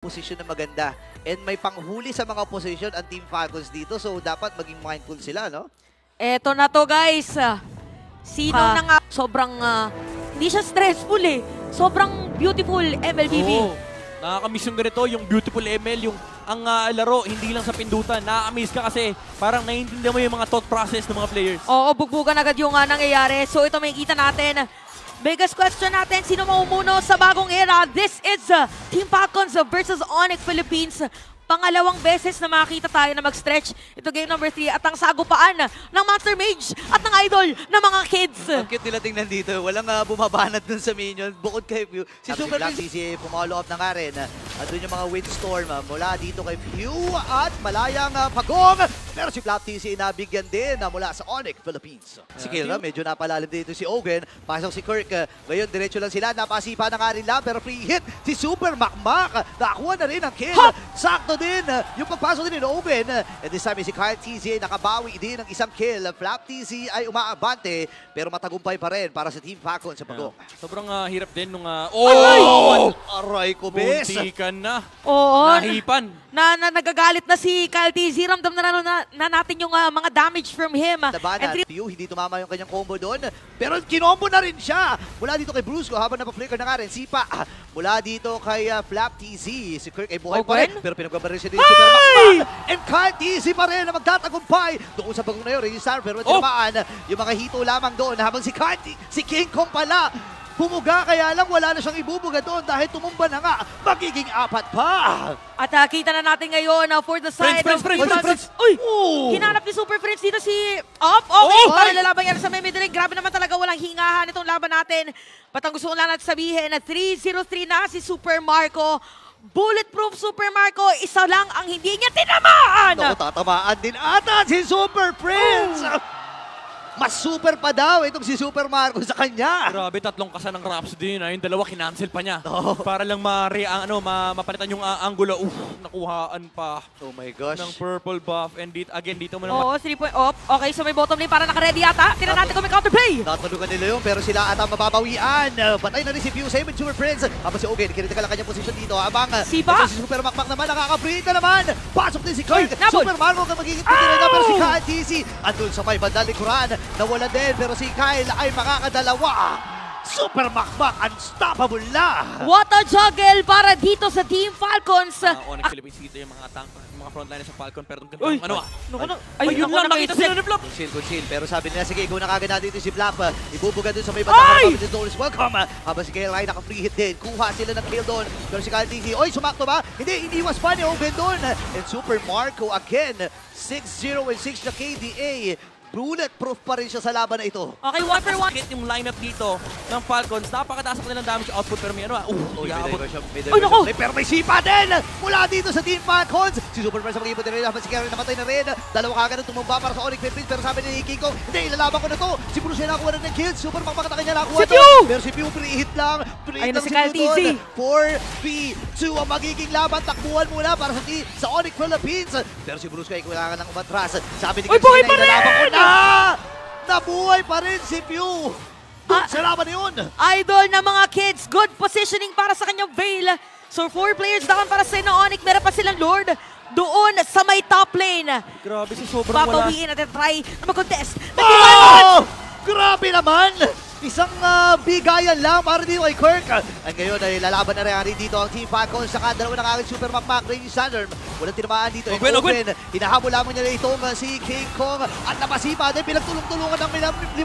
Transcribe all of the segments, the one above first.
posisyon na maganda. And may panghuli sa mga position ang Team Falcons dito. So, dapat maging mindful sila, no? Eto na to, guys. Sino na nga? Sobrang, hindi siya stressful eh. Sobrang beautiful, MLBB. Oo. Nakakamiss yung ganito, yung beautiful ML, yung ang laro, hindi lang sa pindutan. Nakakamiss ka kasi parang naiintindihan mo yung mga thought process ng mga players. Oo, bugbugan agad yung nangyayari. So ito makikita natin. Biggest question natin, sino maumuno sa bagong era? This is Team Falcons versus Onyx Philippines. Pangalawang beses na makita tayo na mag-stretch. Ito game number 3 at ang sagupaan ng Monster Mage at ng idol ng mga kids. Ang cute nila tingnan dito. Walang bumabanat dun sa minion. Bukod kay Pew. Si Super Black CC pumalo up na nga rin. At dun yung mga Windstorm mula dito kay Pew at malayang pagong. Pero si Black CC nabigyan din mula sa Onyx Philippines. Si Kira, medyo napalalim dito si Ogen. Pasok si Kirk. Ngayon, diretso lang sila. Napasipa na nga rin lang. Pero free hit si Super Makmak. Nakakuha na rin ang kill. Sakto din yung pagpasok din ni Oben. And this time si Kyle TZ nakabawi din ng isang kill. Flap TZ ay umaabante pero matagumpay pa rin para sa Team Falcons sa pagong. Sobrang hirap din nung... Aray ko, bes! Muntikan na. Oo. Nahipan. Nagagalit na si Kyle TZ. Ramdam na natin yung mga damage from him. Labanan, Pew, hindi tumama yung kanyang combo doon. Pero kinombo na rin siya. Mula dito kay Brusco habang napaflicker na nga rin. Sipa mula dito kay Flap TZ. Si Kirk ay buhay pa rin. Pero pinagbabaril siya din Super Makmak. And Kyle TZ pa rin na magtatagumpay. Doon sa bagong na yun, Reggie Star. Pero tinamaan yung mga hito lamang doon. Habang si Kyle, si King Kong pala. Bumuga, kaya lang wala na siyang ibubuga doon dahil tumumba na nga. Magiging 4 pa. At kita na natin ngayon for the side of Friends. Uy! Hinanap ni Super Friends dito si Op. Okay, para lalaban yan sa may middle lane. Grabe naman talaga, walang hingahan itong laban natin. Ba't ang gusto ko lang natin sabihin na 3-0-3 na si Super Marco. Bulletproof Super Marco, isa lang ang hindi niya tinamaan. Naku, tatamaan din ata si Super Prince. Mas super pa daw itong si Super Marco sa kanya. Grabe, 3 kasa ng Rhapsody na. Yung 2 kinancel pa niya. Para lang mapalitan yung angulo. Nakuhaan pa. Oh my gosh. Ng purple buff. And dito mo naman. Oo, 3 point off. Okay, so may bottom lane para naka-ready yata. Tingnan natin kung may counterplay. Natulungan nila yun, pero sila ata mababawian. Patay na rin si Pew, same with Super Prince. Habang si Ogen, kinitical ang kanyang posisyon dito. Habang Sipa. Si Super Makmak naman, nakaka-free na naman. Pasok din si Kirk. Nabol. Super Marco ka magiging titira na, pero si Kyle TC andun sa may bandang likuran. Nawala din, pero si Kyle ay makakadalawa. Super Makmak, unstoppable na! What a juggle para dito sa Team Falcons! Onyx Philippines dito yung mga frontliners sa Falcon. Pero Ayun lang, nakita sila ni Flap. Conceal. Pero sabi nila, sige, ikaw na kagad natin ito si Flap. Ibubuga dun sa may bandang harapan ni Doris. Welcome! Habang si Kyle Rai naka-free hit din. Kuha sila ng kill doon. Pero si Kyle TC, oy, sumakto ba? Hindi, iniwas pa ni Oben doon. And Super Marco again, 6-0 and 6 na KDA. Bulletproof pa rin siya sa laban na ito. Okay, 1 for 1. Yung lineup dito ng Falcons, napakataas pa nilang damage output. Pero may pero may sipa din mula dito sa Team Falcons. Si Super Prince mag-ibot din rin. Si Karen namatay na rin. Dalawa kagad tumumba para sa Onyx Philippines. Pero sabi ni King Kong, hindi, ilalaban ko na to. Si Bruce na nakuha rin ng kills. Super Makmak na kanya nakuha to. Pero si Pew pre-hit lang. Ayun na si Kyle TZ. 4v2 ang magiging laban. Takbuhan muna para sa Onyx Philippines. Pero si Bruce kaya kailangan ng umatras. Sabi ni King Kong, ilalaban ko na. Nabuhay pa rin si Pew. Sa laban na yun. Idol ng mga kids. Good positioning para sa kanyang Veil. So 4 players down para sa Onyx. Meron pa silang Lord doon sa may top lane. Grabe si sobrang wala. Papawiin at try na mag-contest. Grabe naman. Isang bigayan lang para dito kay Kirk. At ngayon ay lalaban na rin dito ang Team Falcons. Saka dalawa na kagad Super Makmak, Reggie Sander. Walang tinamaan dito. Open. Hinahabol lamang niya na itong si King Kong. At napasipa din, pinagtulong-tulungan ng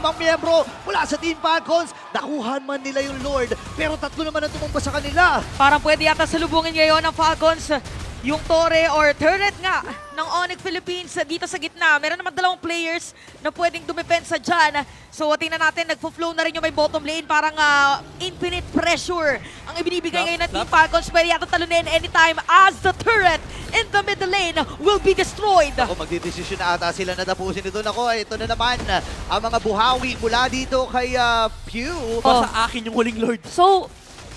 5 miyembro mula sa Team Falcons. Nakuhan man nila yung Lord. Pero 3 naman ang tumumba sa kanila. Parang pwede yata salubungin ngayon ng Falcons yung Torre or turret nga ng Onyx Philippines dito sa gitna. Meron naman 2 players na pwedeng dumepensa dyan. So tingnan natin, nagpo-flow na rin yung may bottom lane. Parang infinite pressure ang ibinibigay ngayon ng Team Falcons. Pwede yata talunin anytime as the turret in the middle lane will be destroyed. Ako, magdidesisyon na ata sila na tapusin ito. Ako, ito na naman ang mga buhawi mula dito kay Pew. Sa akin yung huling Lord. So,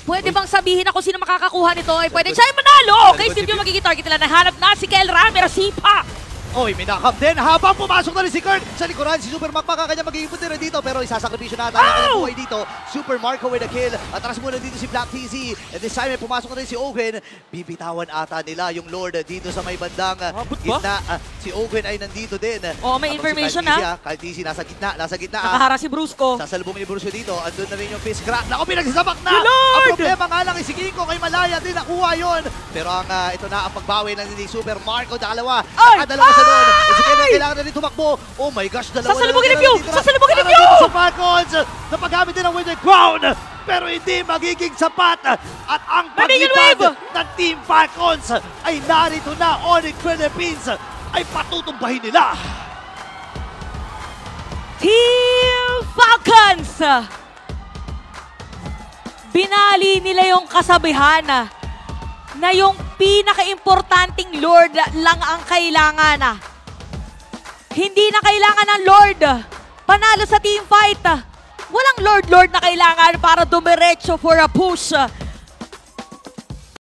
pwede bang sabihin ako sino makakakuha nito? Ay, pwede siya ay manalo! Okay, si Pew magiging target nila. Nahanap na si Kel Ramiro. Sipa! Oy, may nakakap din habang pumasok na rin si Kurt sa likuran. Si Super Mac kanya magiging punti rin dito pero isasakripisyo na ata ang kanyang buhay dito. Super Marco with a kill. Atras muna dito si Black TZ. And this time may pumasok na rin si Owen. Bibitawan ata nila yung Lord dito sa may bandang gitna. Si Owen ay nandito din. Oh, may information na. Kyle TZ nasa gitna. Nakahara si Brusco. Sasalubong ni Brusco dito. Andun na rin yung fist grab. Naku, pinagsasapak na! Lord! Ang problema nga lang si Kinko kay Malaya din nakuha yon. Pero ang ito na ang pagbawi ng ni Super Marco. Dalawa. Dalawa sa doon. Si Kenneth kailangan na rin tumakbo. Oh my gosh, dalawa sasalubugin ni Pew! dito. Sasalubugin ni Pew! Sa Falcons. Napagamit din ang Winter Crown. Pero hindi magiging sapat. At ang paglipad ng Team Falcons ay narito na. Onyx Philippines ay patutumbahin nila. Team Falcons! Binali nila yung kasabihan na yung pinaka-importanting Lord lang ang kailangan. Hindi na kailangan ng Lord. Panalo sa team fight. Walang Lord na kailangan para dumiretso for a push